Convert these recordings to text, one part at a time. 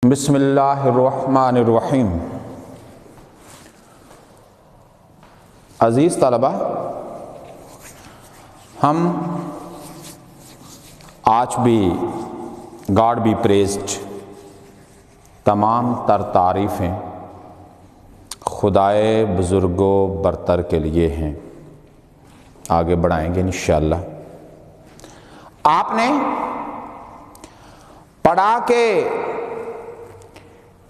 بسم اللہ الرحمن الرحیم۔ عزیز طلبہ، ہم آج بھی گاڈ بی پریزڈ تمام تر تعریفیں خدائے بزرگ و برتر کے لیے ہیں، آگے بڑھائیں گے انشاءاللہ۔ آپ نے پڑھا کہ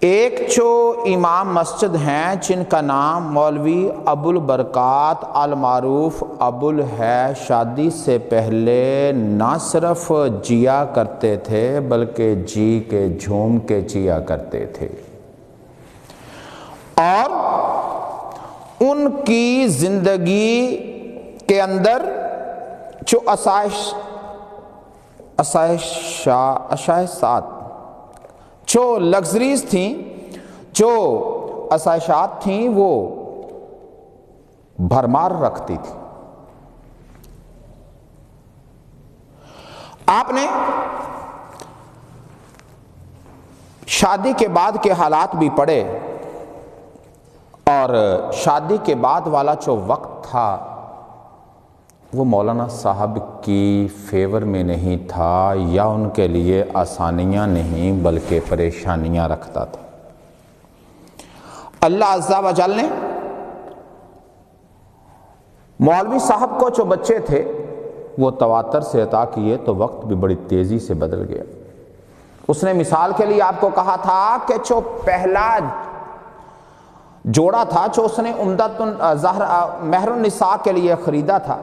ایک جو امام مسجد ہیں جن کا نام مولوی ابو البرکات المعروف ابو ہے، شادی سے پہلے نہ صرف جیا کرتے تھے بلکہ جی کے جھوم کے جیا کرتے تھے، اور ان کی زندگی کے اندر جو آسائشات، جو لگژریز تھیں، جو آسائشات تھیں، وہ بھرمار رکھتی تھی۔ آپ نے شادی کے بعد کے حالات بھی پڑھے، اور شادی کے بعد والا جو وقت تھا وہ مولانا صاحب کی فیور میں نہیں تھا، یا ان کے لیے آسانیاں نہیں بلکہ پریشانیاں رکھتا تھا۔ اللہ عز و جل نے مولوی صاحب کو جو بچے تھے وہ تواتر سے عطا کیے تو وقت بھی بڑی تیزی سے بدل گیا۔ اس نے مثال کے لیے آپ کو کہا تھا کہ جو پہلا جوڑا تھا جو اس نے مہر النساء کے لیے خریدا تھا،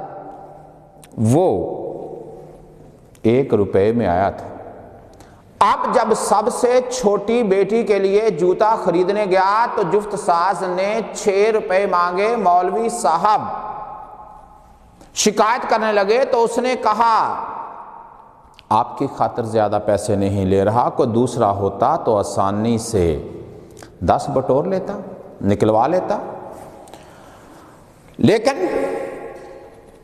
وہ 1 روپے میں آیا تھا۔ اب جب سب سے چھوٹی بیٹی کے لیے جوتا خریدنے گیا تو جفت ساز نے 6 روپے مانگے۔ مولوی صاحب شکایت کرنے لگے تو اس نے کہا، آپ کی خاطر زیادہ پیسے نہیں لے رہا، کوئی دوسرا ہوتا تو آسانی سے 10 بٹور لیتا، نکلوا لیتا۔ لیکن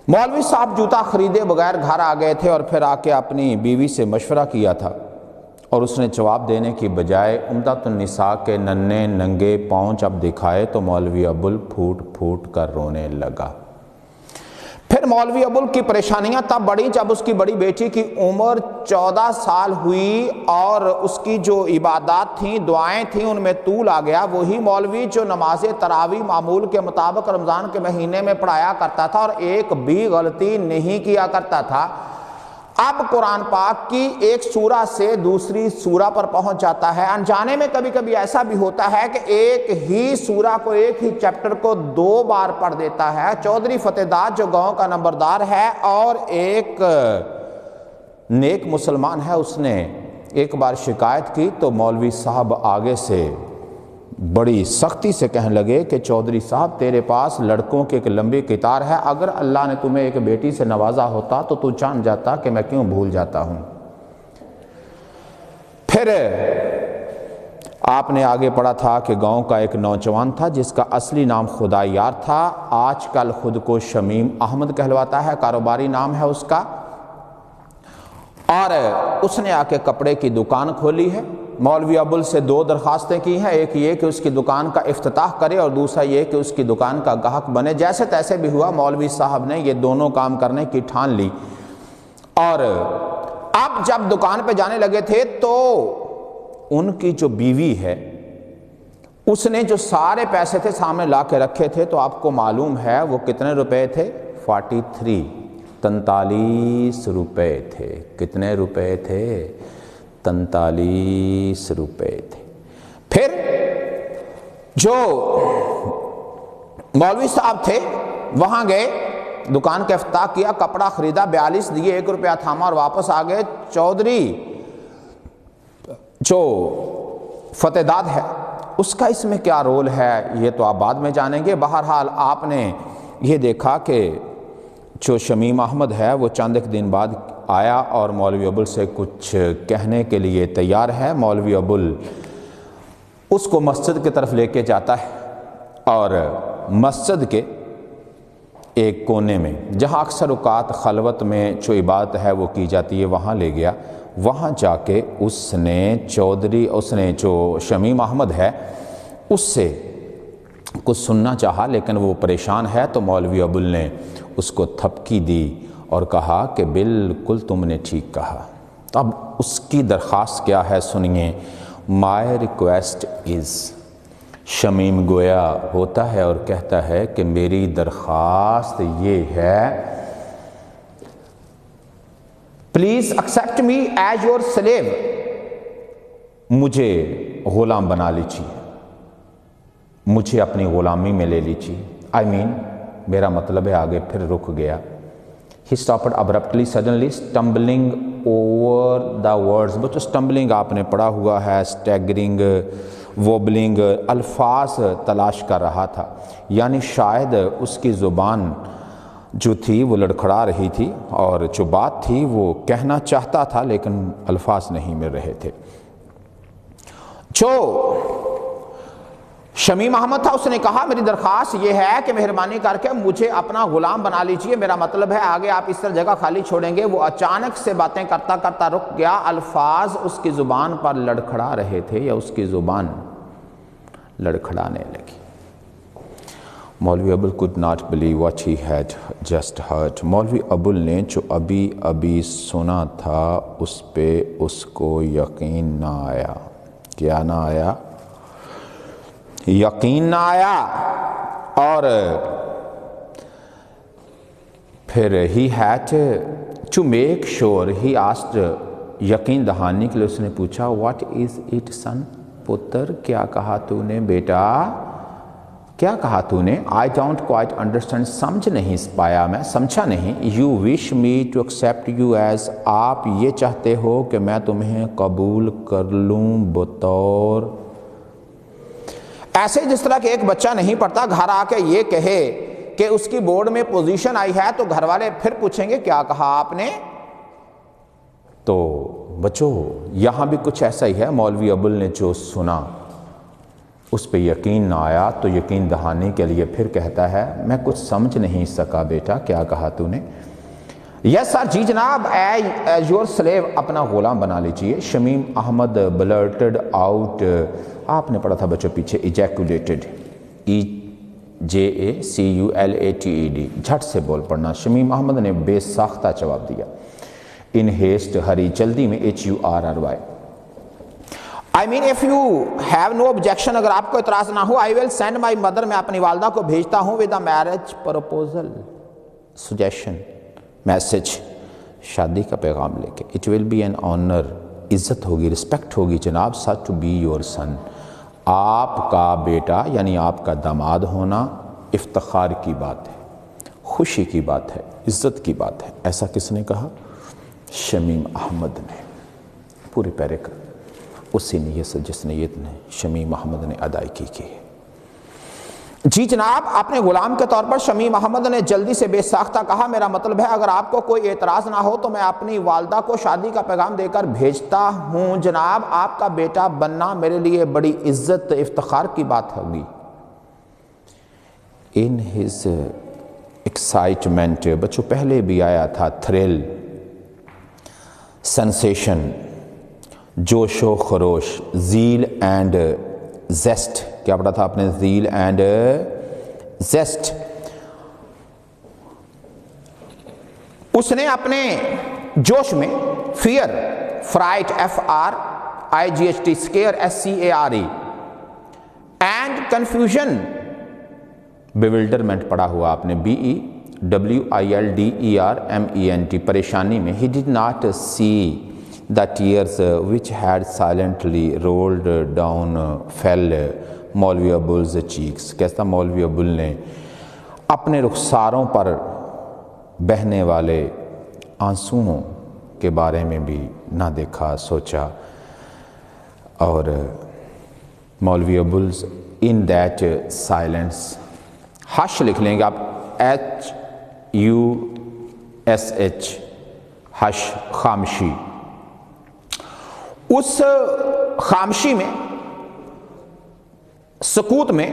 مولوی صاحب جوتا خریدے بغیر گھر آ گئے تھے، اور پھر آ کے اپنی بیوی سے مشورہ کیا تھا، اور اس نے جواب دینے کی بجائے عمدۃ النساء کے ننھے ننگے پاؤں جب دکھائے تو مولوی ابو پھوٹ پھوٹ کر رونے لگا۔ پھر مولوی ابو کی پریشانیاں تب بڑھی جب اس کی بڑی بیٹی کی عمر 14 سال ہوئی، اور اس کی جو عبادات تھیں، دعائیں تھیں، ان میں طول آ گیا۔ وہی مولوی جو نماز تراویح معمول کے مطابق رمضان کے مہینے میں پڑھایا کرتا تھا اور ایک بھی غلطی نہیں کیا کرتا تھا، اب قرآن پاک کی ایک سورہ سے دوسری سورہ پر پہنچ جاتا ہے۔ انجانے میں کبھی کبھی ایسا بھی ہوتا ہے کہ ایک ہی سورہ کو، ایک ہی چیپٹر کو 2 بار پڑھ دیتا ہے۔ چودھری فتح داد جو گاؤں کا نمبردار ہے اور ایک نیک مسلمان ہے، اس نے ایک بار شکایت کی تو مولوی صاحب آگے سے بڑی سختی سے کہنے لگے کہ چودھری صاحب، تیرے پاس لڑکوں کی ایک لمبی قطار ہے، اگر اللہ نے تمہیں ایک بیٹی سے نوازا ہوتا تو تو جان جاتا کہ میں کیوں بھول جاتا ہوں۔ پھر آپ نے آگے پڑھا تھا کہ گاؤں کا ایک نوجوان تھا جس کا اصلی نام خدایار تھا، آج کل خود کو شمیم احمد کہلواتا ہے، کاروباری نام ہے اس کا، اور اس نے آ کے کپڑے کی دکان کھولی ہے۔ مولوی ابو سے 2 درخواستیں کی ہیں، ایک یہ کہ اس کی دکان کا افتتاح کرے، اور دوسرا یہ کہ اس کی دکان کا گاہک بنے۔ جیسے تیسے بھی ہوا، مولوی صاحب نے یہ دونوں کام کرنے کی ٹھان لی، اور اب جب دکان پہ جانے لگے تھے تو ان کی جو بیوی ہے اس نے جو سارے پیسے تھے سامنے لا کے رکھے تھے، تو آپ کو معلوم ہے وہ کتنے روپے تھے؟ 43 روپے تھے۔ کتنے روپے تھے؟ 43 روپے تھے۔ پھر جو مولوی صاحب تھے وہاں گئے، دکان کا افتتاح کیا، کپڑا خریدا، 42 دیے، 1 روپیہ تھاما اور واپس آ گئے۔ چودھری جو فتح داد ہے اس کا اس میں کیا رول ہے یہ تو آپ بعد میں جانیں گے۔ بہرحال آپ نے یہ دیکھا کہ جو شمیم احمد ہے وہ چند ایک دن بعد آیا اور مولوی ابو سے کچھ کہنے کے لیے تیار ہے۔ مولوی ابو اس کو مسجد کی طرف لے کے جاتا ہے، اور مسجد کے ایک کونے میں جہاں اکثر اوقات خلوت میں جو عبادت ہے وہ کی جاتی ہے وہاں لے گیا، وہاں جا کے اس نے جو شمیم احمد ہے اس سے کچھ سننا چاہا، لیکن وہ پریشان ہے، تو مولوی ابول نے اس کو تھپکی دی اور کہا کہ بالکل تم نے ٹھیک کہا۔ اب اس کی درخواست کیا ہے سنیے۔ مائی ریکویسٹ از، شمیم گویا ہوتا ہے اور کہتا ہے کہ میری درخواست یہ ہے، please accept me as your slave, مجھے غلام بنا لیجیے، مجھے اپنی غلامی میں لے لیجیے۔ میرا مطلب ہے آگے پھر رک گیا۔ He stopped abruptly, suddenly, stumbling over the words. بچوں stumbling آپ نے پڑھا ہوا ہے، staggering, wobbling، الفاظ تلاش کر رہا تھا، یعنی شاید اس کی زبان جو تھی وہ لڑکھڑا رہی تھی، اور جو بات تھی وہ کہنا چاہتا تھا لیکن الفاظ نہیں مل رہے تھے۔ جو شمیم احمد تھا اس نے کہا میری درخواست یہ ہے کہ مہربانی کر کے مجھے اپنا غلام بنا لیجئے، میرا مطلب ہے آگے آپ اس طرح جگہ خالی چھوڑیں گے۔ وہ اچانک سے باتیں کرتا کرتا رک گیا، الفاظ اس کی زبان پر لڑکھڑا رہے تھے یا اس کی زبان لڑکھڑانے لگی۔ مولوی ابول could not believe what he had just heard. مولوی ابول نے جو ابھی سنا تھا اس پہ اس کو یقین نہ آیا۔ کیا نہ آیا؟ یقین نہ آیا۔ اور پھر he had to make sure, he asked، یقین دہانی کے لیے اس نے پوچھا what is it son؟ پتر کیا کہا تو نے بیٹا؟ کیا کہا تو نے؟ I don't quite understand، سمجھ نہیں پایا میں، سمجھا نہیں۔ You wish me to accept you as، آپ یہ چاہتے ہو کہ میں تمہیں قبول کر لوں بطور، ایسے جس طرح کہ ایک بچہ نہیں پڑھتا گھر آ کے یہ کہے کہ اس کی بورڈ میں پوزیشن آئی ہے تو گھر والے پھر پوچھیں گے کیا کہا آپ نے؟ تو بچوں یہاں بھی کچھ ایسا ہی ہے، مولوی ابول نے جو سنا اس پہ یقین نہ آیا تو یقین دہانی کے لیے پھر کہتا ہے میں کچھ سمجھ نہیں سکا بیٹا، کیا کہا تو نے؟ یس سر، جی جناب، ایز یور سلیو، اپنا غلام بنا لیجئے۔ شمیم احمد بلرٹڈ آؤٹ، آپ نے پڑھا تھا بچوں پیچھے ایجیکولیٹڈ، EJACULATED، جھٹ سے بول پڑھنا۔ شمیم احمد نے بے ساختہ جواب دیا۔ ان ہیسٹ، ہری، جلدی میں، HURRY۔ if you have no objection، اگر آپ کو اعتراض نہ ہو، I will send my mother، میں اپنی والدہ کو بھیجتا ہوں with a marriage proposal، suggestion، message, شادی کا پیغام لے کے۔ It will be an honor، عزت ہوگی، رسپیکٹ ہوگی جناب، such to be your son، آپ کا بیٹا یعنی آپ کا داماد ہونا افتخار کی بات ہے، خوشی کی بات ہے، عزت کی بات ہے۔ ایسا کس نے کہا؟ شمیم احمد نے۔ پورے پیرے کا اسی نیت سے جس نیت نے شمیم احمد نے ادائیگی کی ہے۔ جی جناب، اپنے غلام کے طور پر شمیم احمد نے جلدی سے بے ساختہ کہا میرا مطلب ہے اگر آپ کو کوئی اعتراض نہ ہو تو میں اپنی والدہ کو شادی کا پیغام دے کر بھیجتا ہوں۔ جناب، آپ کا بیٹا بننا میرے لیے بڑی عزت افتخار کی بات ہوگی۔ ان ہز ایکسائٹمنٹ، بچوں پہلے بھی آیا تھا، تھرل، سنسیشن، جوش و خروش، زیل اینڈ زیسٹ، کیا پڑھا تھا آپ نے؟ زیل اینڈ زیسٹ۔ اس نے اپنے جوش میں fair, fright, FRIGHT، scare, SCARE، and confusion, bewilderment پڑھا ہوا آپ نے، BEWILDERMENT، پریشانی میں۔ He did not see the tears which had silently rolled down fell مولوی ابول's cheeks، کیسا مولوی ابول نے اپنے رخساروں پر بہنے والے آنسوؤں کے بارے میں بھی نہ دیکھا، سوچا۔ اور مولوی ابول's in that silence، حش لکھ لیں گے آپ، HUSH، حش، خامشی۔ اس خامشی میں، سکوت میں،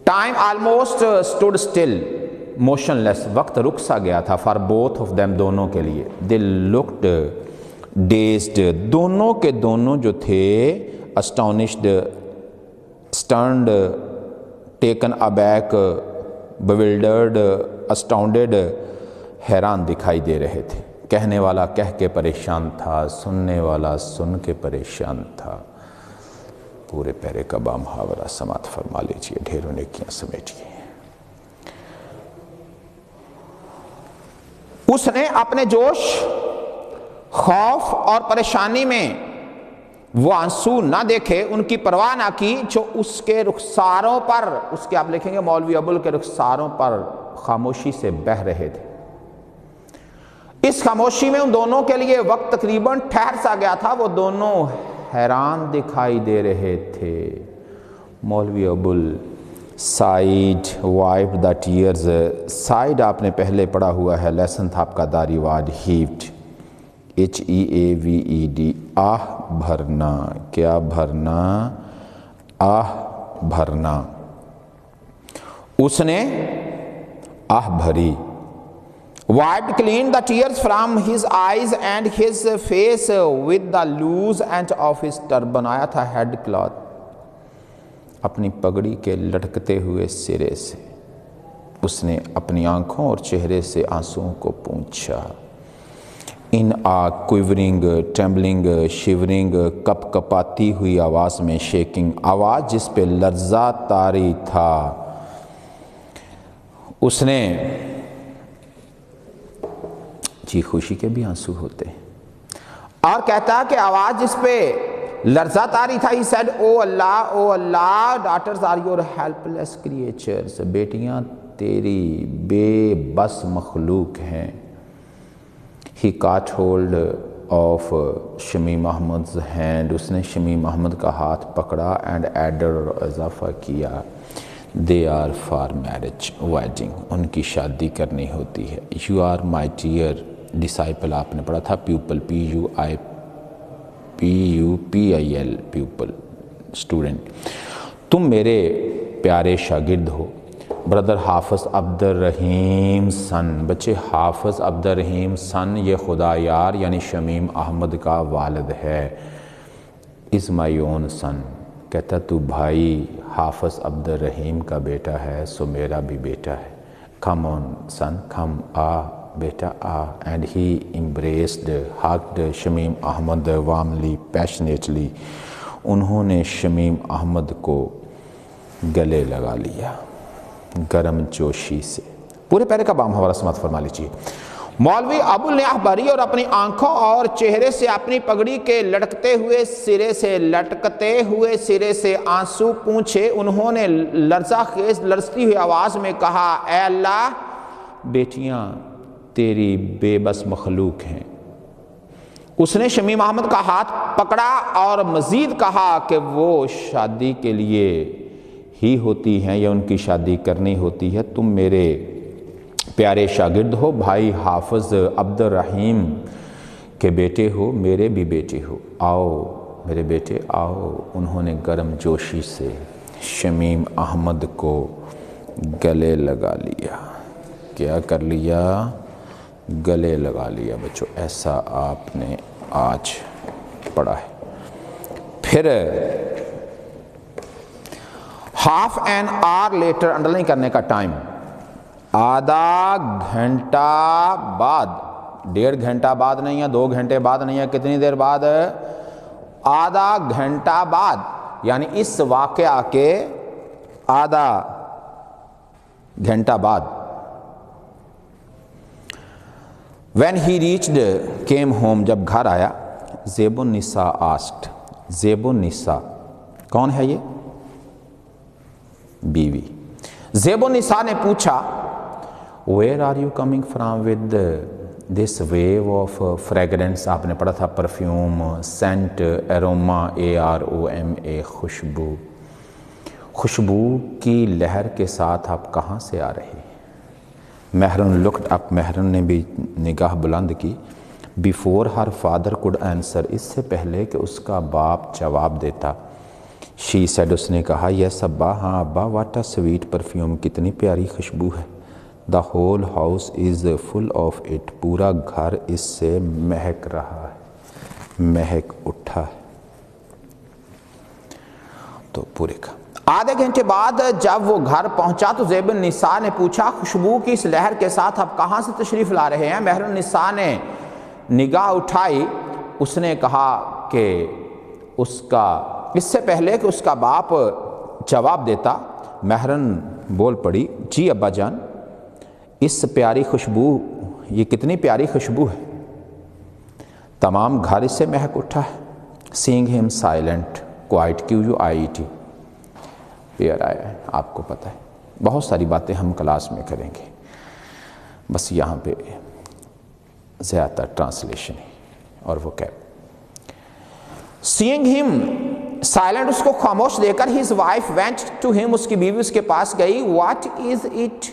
time almost stood still, motionless, وقت رک سا گیا تھا. فار بوتھ آف دیم، دونوں کے لیے. دے لکڈ ڈیزڈ، دونوں کے دونوں جو تھے اسٹانشڈ، اسٹرنڈ، ٹیکن ابیک، بویلڈرڈ، اسٹاؤنڈڈ، حیران دکھائی دے رہے تھے. کہنے والا کہہ کے پریشان تھا، سننے والا سن کے پریشان تھا. پورے پیرے کا بامحاورہ سماعت فرما لیجیے، ڈھیروں نیکیاں سمیٹیے. اس نے اپنے جوش، خوف اور پریشانی میں وہ آنسو نہ دیکھے، ان کی پرواہ نہ کی جو اس کے رخساروں پر، اس کے آپ لکھیں گے مولوی ابول کے رخساروں پر خاموشی سے بہہ رہے تھے. اس خاموشی میں ان دونوں کے لیے وقت تقریباً ٹھہر سا گیا تھا. وہ دونوں حیران دکھائی دے رہے تھے. مولوی ابول سائیڈ، وائپڈ دا ٹیئرز. سائیڈ آپ نے پہلے پڑھا ہوا ہے، لیسن تھا آپ کا داری واڈ. ہیوڈ، HEAVED، آہ بھرنا. کیا بھرنا؟ آہ بھرنا. اس نے آہ بھری. wiped clean the tears from his eyes and his face with the loose end of his turban. آیا تھا ہیڈ کلاتھ، اپنی پگڑی کے لٹکتے ہوئے سرے سے اس نے اپنی آنکھوں اور چہرے سے آنسوؤں کو پونچھا. ان آ کوئورنگ، ٹریمبلنگ، شیورنگ، کپ کپاتی ہوئی آواز میں، شیکنگ، آواز جس پہ لرزہ طاری تھا. اس نے، جی خوشی کے بھی آنسو ہوتے ہیں. اور کہتا کہ آواز جس پہ لرزہ طاری تھا. He said, O Allah, O Allah, daughters are your helpless creatures. بیٹیاں تیری بے بس مخلوق ہیں. He caught hold of Shamim احمد's hand. اس نے شمیم احمد کا ہاتھ پکڑا and added، اضافہ کیا، they are for marriage، wedding، ان کی شادی کرنی ہوتی ہے. You are my dear disciple، آپ نے پڑھا تھا pupil، PUPIL، pupil، student. تم میرے پیارے شاگرد ہو. بردر حافظ عبد الرحیم سن، بچے حافظ عبد الرحیم سن یہ خدا یار یعنی شمیم احمد کا والد ہے. از مائی اون سن، کہتا تو بھائی حافظ عبد الرحیم کا بیٹا ہے سو میرا بھی بیٹا ہے. کم آن سن، کم آ بیٹا آ. And he embraced، hugged Shamim Ahmed warmly، passionately. انہوں نے شمیم احمد کو گلے لگا لیا گرم جوشی سے. پورے پیرے کا بامحاورہ سماعت فرما لیجیے. مولوی ابول نے آہ بھری اور اپنی آنکھوں اور چہرے سے اپنی پگڑی کے لٹکتے ہوئے سرے سے آنسو پونچھے. انہوں نے لرزہ خیز لرزتی ہوئی آواز میں کہا، اے اللہ، بیٹیاں تیری بے بس مخلوق ہیں. اس نے شمیم احمد کا ہاتھ پکڑا اور مزید کہا کہ وہ شادی کے لیے ہی ہوتی ہیں یا ان کی شادی کرنی ہوتی ہے. تم میرے پیارے شاگرد ہو، بھائی حافظ عبد الرحیم کے بیٹے ہو، میرے بھی بیٹے ہو. آؤ میرے بیٹے آؤ. انہوں نے گرم جوشی سے شمیم احمد کو گلے لگا لیا. کیا کر لیا؟ گلے لگا لیا. بچوں ایسا آپ نے آج پڑھا ہے. پھر half an hour letter, underline کرنے کا ٹائم، آدھا گھنٹہ بعد، 1.5 گھنٹہ بعد نہیں ہے، 2 گھنٹے بعد نہیں ہے، کتنی دیر بعد؟ آدھا گھنٹہ بعد، یعنی اس واقعہ کے آدھا گھنٹہ بعد. when he reached came home، جب گھر آیا. زیب النساء asked، زیب النساء کون ہے یہ؟ بیوی. زیب النساء نے پوچھا، where are you coming from with this wave of fragrance؟ آپ نے پڑھا تھا پرفیوم، سینٹ، ایروما، AROMA، خوشبو. خوشبو کی لہر کے ساتھ آپ کہاں سے آ رہے ہیں؟ مہرن لکڈ اپ، مہرن نے بھی نگاہ بلند کی. Before her father could answer, اس سے پہلے کہ اس کا باپ جواب دیتا. شی سیڈ، اس نے کہا، یس ابا، ہاں ابا، واٹ اے سویٹ پرفیوم، کتنی پیاری خوشبو ہے. The whole house is full of it, پورا گھر اس سے مہک رہا ہے، مہک اٹھا ہے۔ تو پورے کا آدھے گھنٹے بعد جب وہ گھر پہنچا تو زیب النساء نے پوچھا خوشبو کی اس لہر کے ساتھ آپ کہاں سے تشریف لا رہے ہیں؟ مہر النساء نے نگاہ اٹھائی، اس نے کہا کہ اس سے پہلے کہ اس کا باپ جواب دیتا، مہرن بول پڑی، جی ابا جان، اس پیاری خوشبو، یہ کتنی پیاری خوشبو ہے، تمام گھر اس سے مہک اٹھا ہے۔ سینگ ہم سائلنٹ کوائٹ QUIET پیئر آیا ہے، آپ کو پتہ ہے بہت ساری باتیں ہم کلاس میں کریں گے، بس یہاں پہ زیادہ تر ٹرانسلیشن ہے اور وہ کیا سینگ ہم سائلنٹ، اس کو خاموش دے کر his wife went to him، اس کی بیوی اس کے پاس گئی، what is it،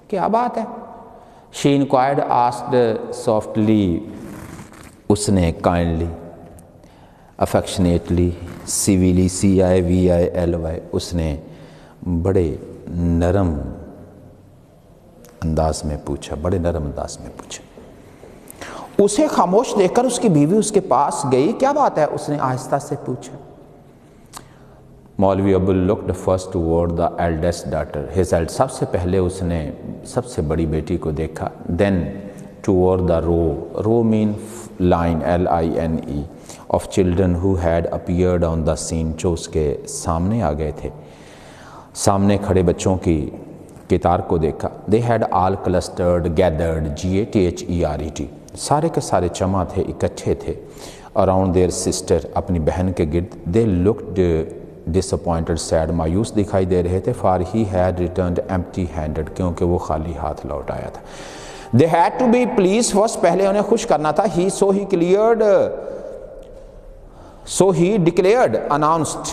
کیا بات ہے؟ she inquired asked softly، اس نے kindly affectionately civilly CIVILY، اس نے بڑے نرم انداز میں پوچھا، بڑے نرم انداز میں پوچھا۔ اسے خاموش دیکھ کر اس کی بیوی اس کے پاس گئی، کیا بات ہے؟ اس نے آہستہ سے پوچھا۔ مولوی ابو looked first toward the eldest daughter، سب سے پہلے اس نے سب سے بڑی بیٹی کو دیکھا، then toward the row mean line LINE of children who had appeared on the scene، جو اس کے سامنے آ گئے تھے، سامنے کھڑے بچوں کی قطار کو دیکھا۔ they had all clustered gathered GATHERED، سارے کے سارے جمع تھے، اکٹھے تھے، around their sister، اپنی بہن کے گرد۔ they looked disappointed sad، مایوس دکھائی دے رہے تھے، for he had returned empty handed، کیونکہ وہ خالی ہاتھ لوٹ آیا تھا۔ they had to be pleased first، پہلے انہیں خوش کرنا تھا، so he declared announced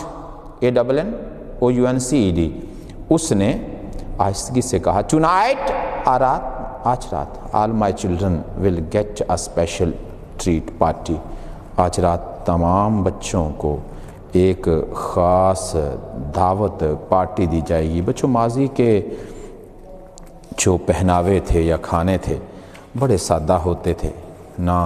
ANNOUNCED، اس نے آہستگی سے کہا tonight، آج رات all my children will get a special treat party، آج رات تمام بچوں کو ایک خاص دعوت پارٹی دی جائے گی۔ بچوں ماضی کے جو پہناوے تھے یا کھانے تھے بڑے سادہ ہوتے تھے، نہ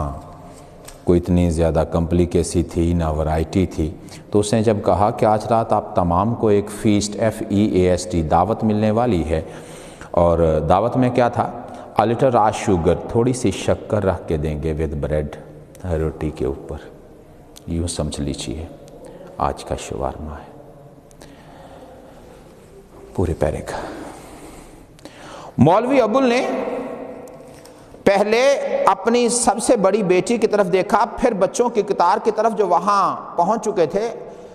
کوئی اتنی زیادہ کمپلیکیسی تھی، نہ ورائٹی تھی، تو اس نے جب کہا کہ آج رات آپ تمام کو ایک فیسٹ FEAST دعوت ملنے والی ہے، اور دعوت میں کیا تھا؟ a little raw sugar، تھوڑی سی شکر رکھ کے دیں گے with bread، روٹی کے اوپر، یوں سمجھ لیجیے آج کا شوارما ہے پورے پیرے کا۔ مولوی ابول نے پہلے اپنی سب سے بڑی بیٹی کی طرف دیکھا، پھر بچوں کی قطار کی طرف جو وہاں پہنچ چکے تھے،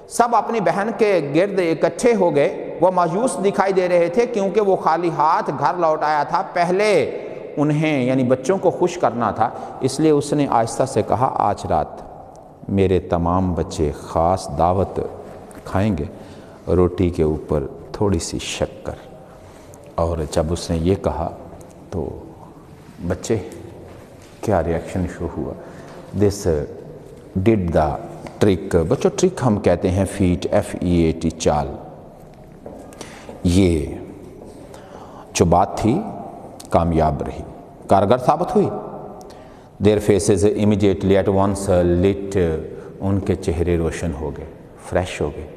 سب اپنی بہن کے گرد اکٹھے ہو گئے، وہ مایوس دکھائی دے رہے تھے کیونکہ وہ خالی ہاتھ گھر لوٹ آیا تھا، پہلے انہیں یعنی بچوں کو خوش کرنا تھا، اس لیے اس نے آہستہ سے کہا آج رات میرے تمام بچے خاص دعوت کھائیں گے، روٹی کے اوپر تھوڑی سی شکر۔ اور جب اس نے یہ کہا تو بچے کیا ریاکشن شو ہوا؟ دس ڈڈ دا ٹرک، بچوں ٹرک ہم کہتے ہیں فیٹ FEAT چال، یہ جو بات تھی کامیاب رہی، کارگر ثابت ہوئی۔ their faces immediately at once lit، ان کے چہرے روشن ہو گئے، فریش ہو گئے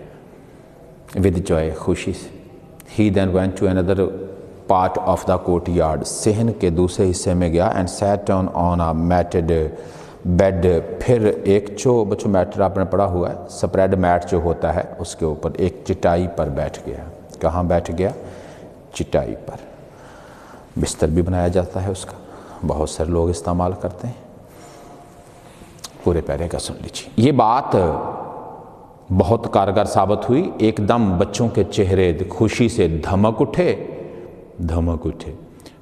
with joy، خوشی سے۔ he then went to another part of the courtyard، صحن کے دوسرے حصے میں گیا and sat down on a matted bed، پھر ایک جو بچوں میٹر آپ نے پڑھا ہوا ہے، سپریڈ میٹ جو ہوتا ہے اس کے اوپر ایک چٹائی پر بیٹھ گیا۔ کہاں بیٹھ گیا؟ چٹائی پر، بستر بھی بنایا جاتا ہے اس کا، بہت سارے لوگ استعمال کرتے ہیں۔ پورے پیرے کا سن لیجیے، یہ بات بہت کارگر ثابت ہوئی، ایک دم بچوں کے چہرے خوشی سے دھمک اٹھے،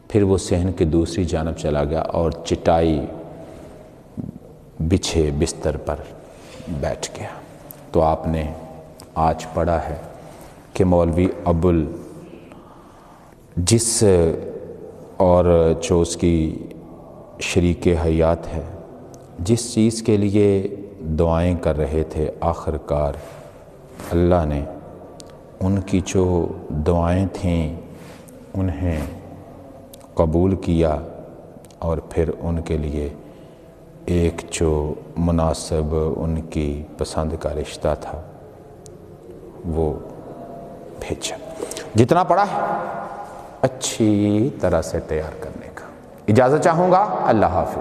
پھر وہ صحن کی دوسری جانب چلا گیا اور چٹائی بچھے بستر پر بیٹھ گیا۔ تو آپ نے آج پڑھا ہے کہ مولوی ابول جس اور جو اس کی شریک حیات ہے، جس چیز کے لیے دعائیں کر رہے تھے، آخر کار اللہ نے ان کی جو دعائیں تھیں انہیں قبول کیا اور پھر ان کے لیے ایک جو مناسب ان کی پسند کا رشتہ تھا وہ بھیجا۔ جتنا پڑا ہے اچھی طرح سے تیار کرنے کا۔ اجازت چاہوں گا، اللہ حافظ۔